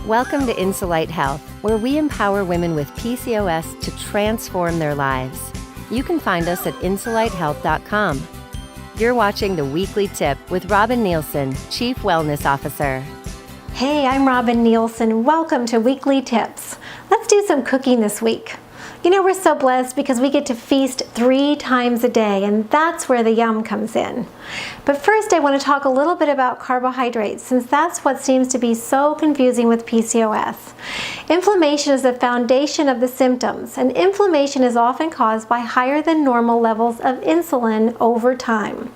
Welcome to Insulite Health, where we empower women with PCOS to transform their lives. You can find us at insulitehealth.com. You're watching The Weekly Tip with Robin Nielsen, Chief Wellness Officer. Hey, I'm Robin Nielsen. Welcome to Weekly Tips. Let's do some cooking this week. You know, we're so blessed because we get to feast 3 times a day, and that's where the yum comes in. But first, I want to talk a little bit about carbohydrates, since that's what seems to be so confusing with PCOS. Inflammation is the foundation of the symptoms, and inflammation is often caused by higher than normal levels of insulin over time.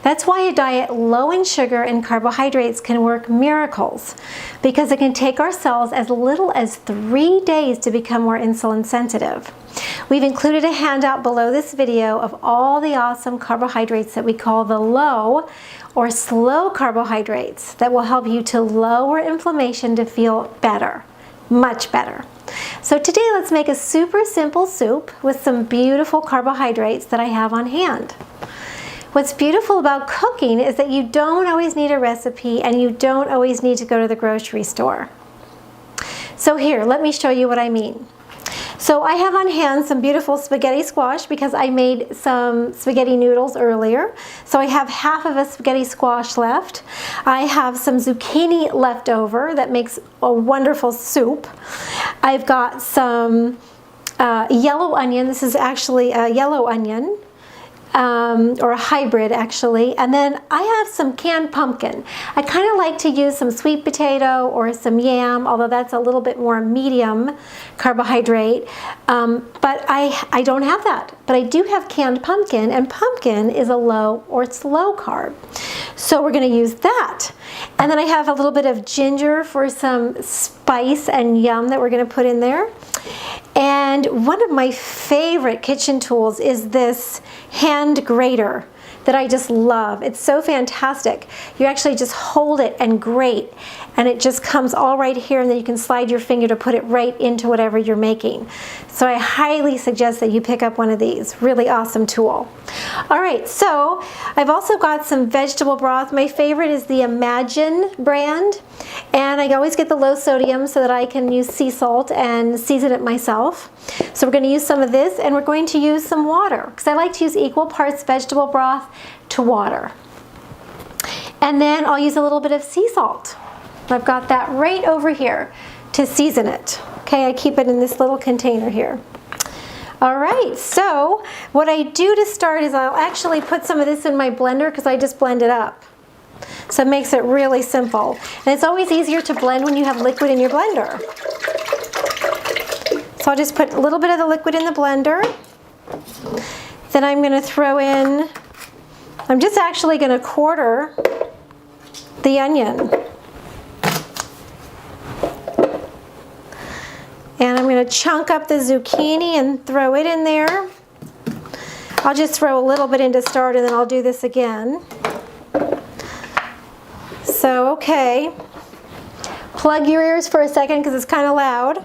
That's why a diet low in sugar and carbohydrates can work miracles, because it can take our cells as little as 3 days to become more insulin sensitive. We've included a handout below this video of all the awesome carbohydrates that we call the low or slow carbohydrates that will help you to lower inflammation to feel better, much better. So today let's make a super simple soup with some beautiful carbohydrates that I have on hand. What's beautiful about cooking is that you don't always need a recipe and you don't always need to go to the grocery store. So here, let me show you what I mean. So I have on hand some beautiful spaghetti squash because I made some spaghetti noodles earlier. So I have half of a spaghetti squash left. I have some zucchini left over that makes a wonderful soup. I've got some yellow onion. This is actually a yellow onion. Or a hybrid actually, and then I have some canned pumpkin. I kind of like to use some sweet potato or some yam, although that's a little bit more medium carbohydrate, but I don't have that. But I do have canned pumpkin, and pumpkin is a low or slow carb. So we're going to use that. And then I have a little bit of ginger for some spice and yum that we're going to put in there. And one of my favorite kitchen tools is this hand grater that I just love. It's so fantastic. You actually just hold it and grate, and it just comes all right here, and then you can slide your finger to put it right into whatever you're making. So I highly suggest that you pick up one of these. Really awesome tool. All right, so I've also got some vegetable broth. My favorite is the Imagine brand, and I always get the low sodium so that I can use sea salt and season it myself. So we're going to use some of this, and we're going to use some water, because I like to use equal parts vegetable broth to water. And then I'll use a little bit of sea salt. I've got that right over here to season it. Okay, I keep it in this little container here. All right, so what I do to start is I'll actually put some of this in my blender because I just blend it up. So it makes it really simple. And it's always easier to blend when you have liquid in your blender. So I'll just put a little bit of the liquid in the blender. Then I'm going to throw in, I'm just actually going to quarter the onion. And I'm going to chunk up the zucchini and throw it in there. I'll just throw a little bit in to start, and then I'll do this again. So, okay. Plug your ears for a second because it's kind of loud.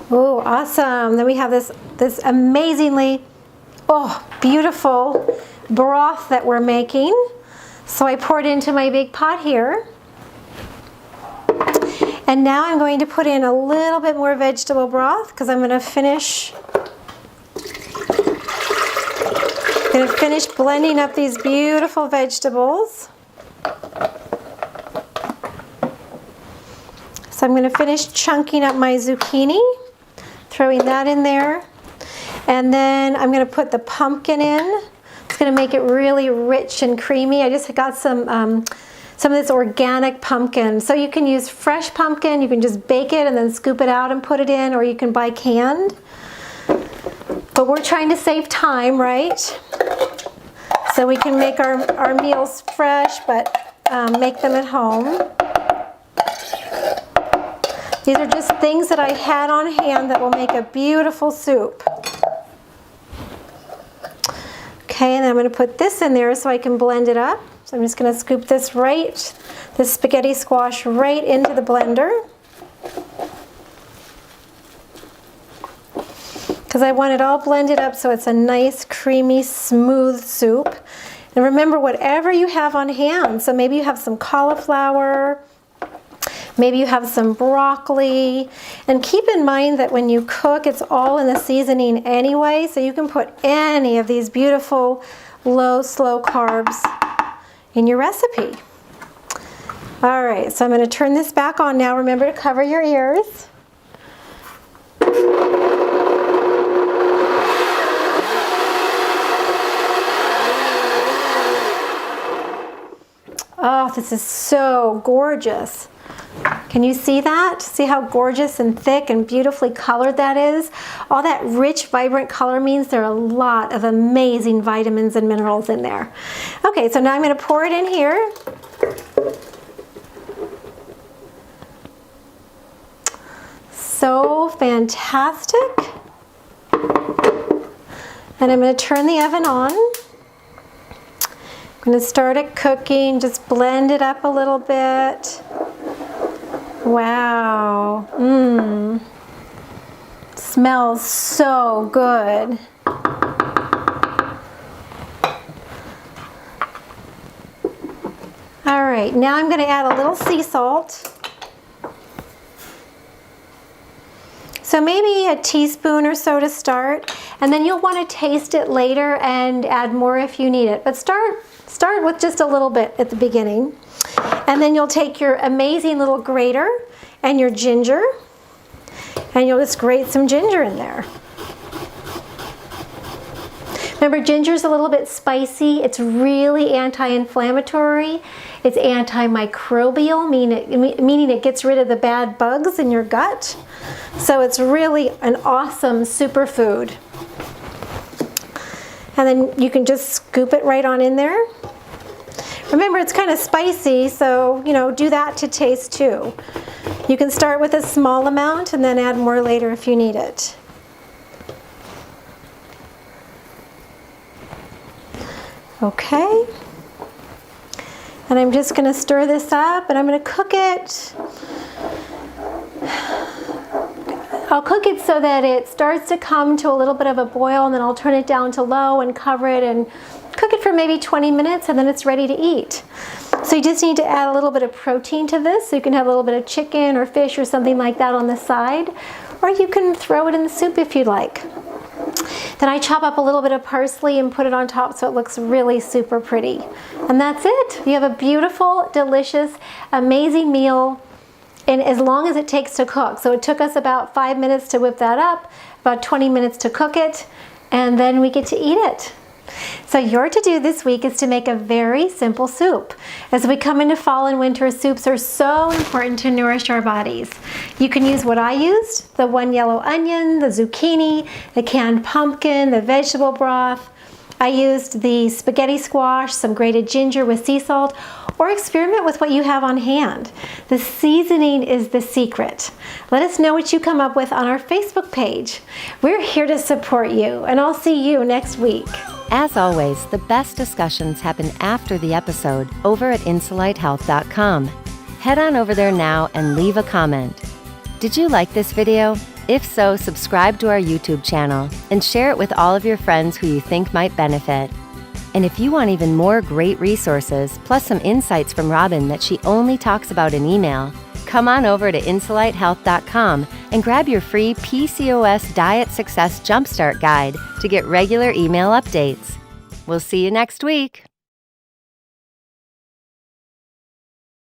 Oh, awesome. Then we have this amazingly, beautiful broth that we're making. So I poured into my big pot here. And now I'm going to put in a little bit more vegetable broth because I'm going to finish blending up these beautiful vegetables. So I'm going to finish chunking up my zucchini, throwing that in there. And then I'm going to put the pumpkin in. It's going to make it really rich and creamy. I just got some of this organic pumpkin. So you can use fresh pumpkin, you can just bake it and then scoop it out and put it in, or you can buy canned. But we're trying to save time, right? So we can make our meals fresh, but make them at home. These are just things that I had on hand that will make a beautiful soup. Okay, and I'm going to put this in there so I can blend it up. So I'm just going to scoop this spaghetti squash right into the blender. Because I want it all blended up so it's a nice, creamy, smooth soup. And remember, whatever you have on hand, so maybe you have some cauliflower, maybe you have some broccoli, and keep in mind that when you cook, it's all in the seasoning anyway, so you can put any of these beautiful low, slow carbs in your recipe. All right, so I'm going to turn this back on now. Remember to cover your ears. Oh, this is so gorgeous. Can you see that? See how gorgeous and thick and beautifully colored that is? All that rich, vibrant color means there are a lot of amazing vitamins and minerals in there. Okay, so now I'm going to pour it in here. So fantastic. And I'm going to turn the oven on. I'm going to start it cooking, just blend it up a little bit. Wow. Smells so good. All right, now I'm going to add a little sea salt. So maybe a teaspoon or so to start, and then you'll want to taste it later and add more if you need it. But start with just a little bit at the beginning. And then you'll take your amazing little grater and your ginger, and you'll just grate some ginger in there. Remember, ginger's a little bit spicy. It's really anti-inflammatory. It's antimicrobial, meaning it gets rid of the bad bugs in your gut. So it's really an awesome superfood. And then you can just scoop it right on in there. Remember, it's kind of spicy, so, do that to taste too. You can start with a small amount and then add more later if you need it. Okay. And I'm just going to stir this up, and I'm going to cook it. I'll cook it so that it starts to come to a little bit of a boil, and then I'll turn it down to low and cover it and cook it for maybe 20 minutes, and then it's ready to eat. So you just need to add a little bit of protein to this. So you can have a little bit of chicken or fish or something like that on the side, or you can throw it in the soup if you'd like. Then I chop up a little bit of parsley and put it on top so it looks really super pretty. And that's it. You have a beautiful, delicious, amazing meal, and as long as it takes to cook. So it took us about 5 minutes to whip that up, about 20 minutes to cook it, and then we get to eat it. So your to-do this week is to make a very simple soup. As we come into fall and winter, soups are so important to nourish our bodies. You can use what I used, the 1 yellow onion, the zucchini, the canned pumpkin, the vegetable broth. I used the spaghetti squash, some grated ginger with sea salt, or experiment with what you have on hand. The seasoning is the secret. Let us know what you come up with on our Facebook page. We're here to support you, and I'll see you next week. As always, the best discussions happen after the episode over at insulighthealth.com. Head on over there now and leave a comment. Did you like this video? If so, subscribe to our YouTube channel and share it with all of your friends who you think might benefit. And if you want even more great resources, plus some insights from Robin that she only talks about in email, come on over to insulighthealth.com and grab your free PCOS Diet Success Jumpstart Guide to get regular email updates. We'll see you next week.